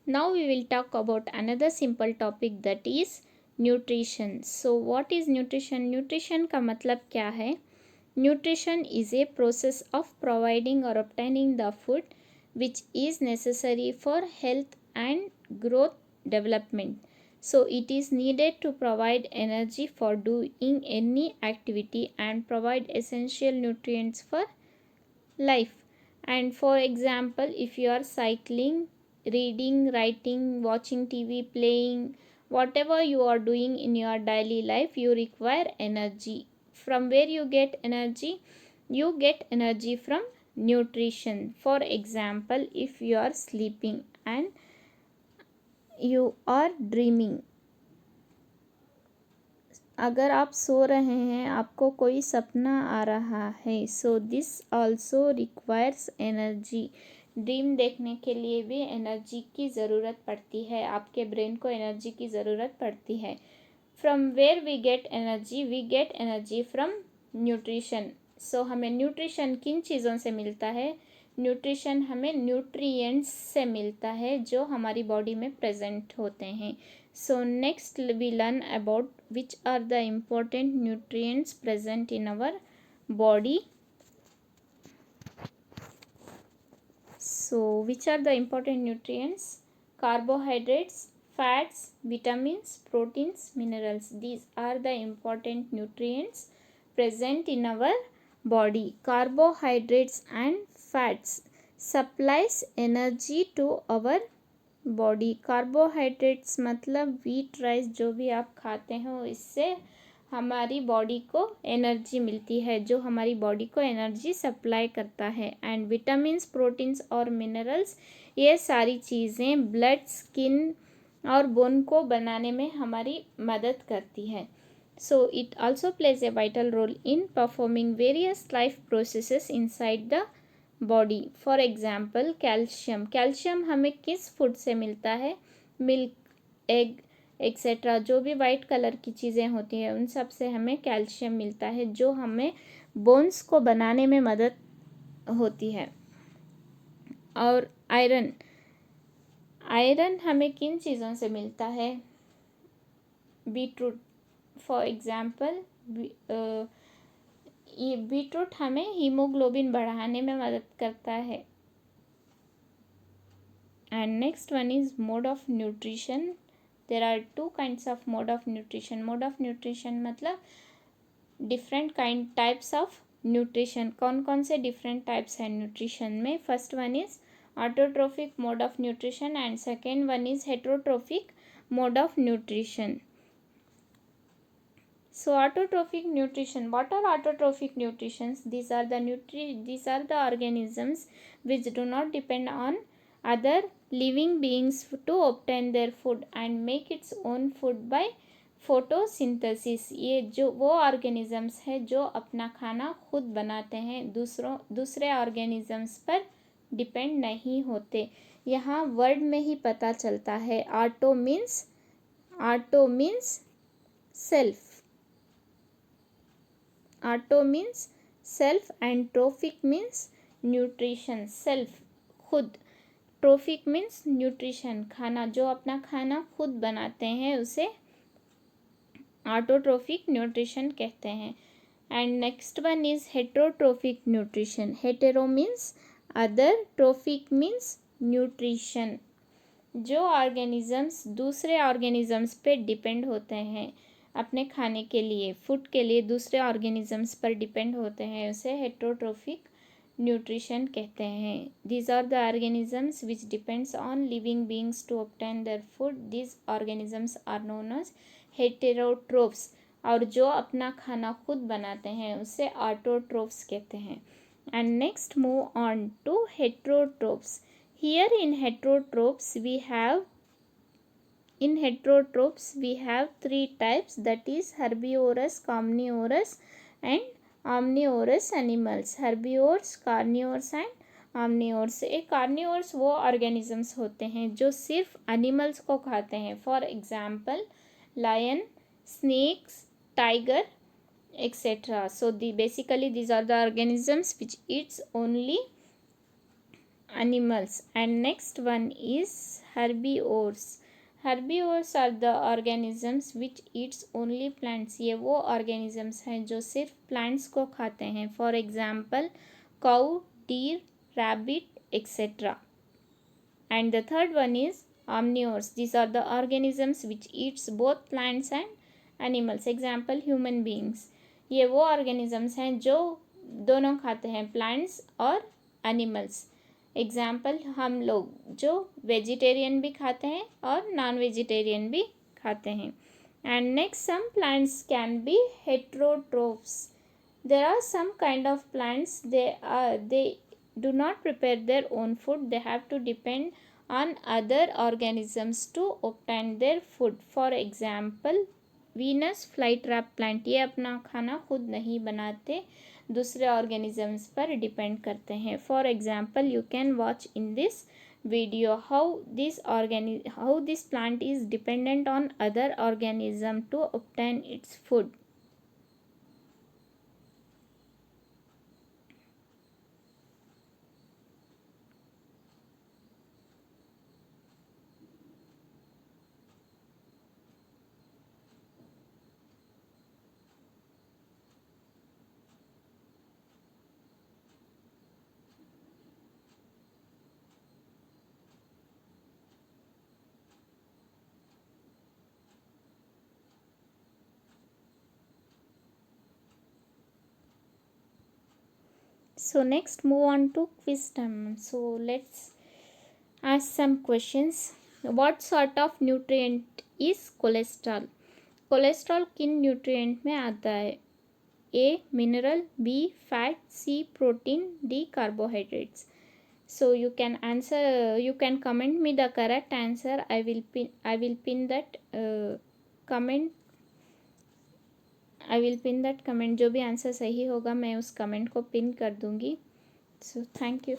Now we will talk about another simple topic, that is nutrition. So what is nutrition? Nutrition का मतलब क्या है? Nutrition is a process of providing or obtaining the food which is necessary for health and growth development. So it is needed to provide energy for doing any activity and provide essential nutrients for life. And for example, if you are cycling, reading, writing, watching TV, playing, whatever you are doing in your daily life, you require energy. From where you get energy? You get energy from nutrition. For example, if you are sleeping and you are dreaming, अगर आप सो रहे हैं, आपको कोई सपना आ रहा है, so this also requires energy. Dream देखने के लिए भी एनर्जी की ज़रूरत पड़ती है, आपके ब्रेन को एनर्जी की ज़रूरत पड़ती है। From where we get energy from nutrition. So हमें न्यूट्रिशन किन चीज़ों से मिलता है? न्यूट्रिशन हमें न्यूट्रिएंट्स से मिलता है जो हमारी बॉडी में प्रेजेंट होते हैं। So next we learn about which are the important nutrients present in our body. So which are the important nutrients? Carbohydrates, fats, vitamins, proteins, minerals. These are the important nutrients present in our body. Carbohydrates and fats supplies energy to our body. Carbohydrates मतलब wheat, rice, जो भी आप खाते हो, इससे हमारी body को energy मिलती है, जो हमारी बॉडी को एनर्जी सप्लाई करता है। एंड विटामिन्स, प्रोटीन्स और मिनरल्स, ये सारी चीज़ें ब्लड, स्किन और बोन को बनाने में हमारी मदद करती है। So it also plays a vital role in performing various life processes inside the body. For example calcium. Calcium हमें किस फूड से मिलता है? मिल्क, एग एक्सेट्रा, जो भी वाइट कलर की चीज़ें होती हैं उन सब से हमें कैल्शियम मिलता है, जो हमें बोन्स को बनाने में मदद होती है। और आयरन, आयरन हमें किन चीज़ों से मिलता है? बीटरूट। फॉर एग्जाम्पल ये बीटरूट हमें हीमोग्लोबिन बढ़ाने में मदद करता है। And next one is mode of nutrition. There are two kinds of mode of nutrition. Mode of nutrition मतलब different kind types of nutrition. कौन कौन से डिफरेंट टाइप्स हैं न्यूट्रिशन में? First one is autotrophic mode of nutrition and second one is heterotrophic mode of nutrition. So autotrophic nutrition. What are autotrophic nutritions? These are the organisms which do not depend on other living beings to obtain their food and make its own food by photosynthesis. ये जो वो organisms है जो अपना खाना खुद बनाते हैं, दूसरे organisms पर डिपेंड नहीं होते। यहाँ वर्ड में ही पता चलता है। Auto means self, auto means self and trophic means nutrition. Self खुद, ट्रोफिक मीन्स न्यूट्रिशन, खाना, जो अपना खाना खुद बनाते हैं उसे ऑटोट्रोफिक न्यूट्रिशन कहते हैं। And next one is heterotrophic nutrition. Hetero means other, trophic means nutrition. जो ऑर्गेनिजम्स दूसरे ऑर्गेनिजम्स पे डिपेंड होते हैं अपने खाने के लिए, फूड के लिए दूसरे ऑर्गेनिजम्स पर डिपेंड होते हैं, उसे हेटरोट्रोफिक न्यूट्रिशन कहते हैं। These are the organisms which depends on living beings to obtain their food. These organisms are known as heterotrophs. और जो अपना खाना खुद बनाते हैं उसे ऑटोट्रोफ्स कहते हैं। And next move on to heterotrophs. Here in heterotrophs we have three types, that is herbivorous, carnivorous and omnivorous animals. Herbivores, carnivores and omnivores. एक carnivores वो organisms होते हैं जो सिर्फ animals को खाते हैं. For example lion, snakes, tiger, etc. So basically these are the organisms which eats only animals. And next one is herbivores. Herbivores are the organisms which eats only plants. ये वो organisms हैं जो सिर्फ plants को खाते हैं. For example, cow, deer, rabbit, etc. And the third one is omnivores. These are the organisms which eats both plants and animals. Example, human beings. ये वो organisms हैं जो दोनों खाते हैं, plants और animals. एग्जाम्पल, हम लोग जो वेजिटेरियन भी खाते हैं और नॉन वेजिटेरियन भी खाते हैं. And next, some plants can be heterotrophs. There are some kind of plants they do not prepare their own food. They have to depend on other organisms to obtain their food. For example, Venus flytrap plant. ये अपना खाना खुद नहीं बनाते, दूसरे organisms पर depend करते हैं. For example, you can watch in this video how this plant is dependent on other organism to obtain its food. So next, move on to quiz time. So let's ask some questions. What sort of nutrient is cholesterol? Cholesterol किन nutrient में आता है? A mineral, B fat, C protein, D carbohydrates. So you can answer, you can comment me the correct answer. I will pin that comment. I will pin that comment. जो भी answer सही होगा मैं उस comment को pin कर दूँगी. So thank you.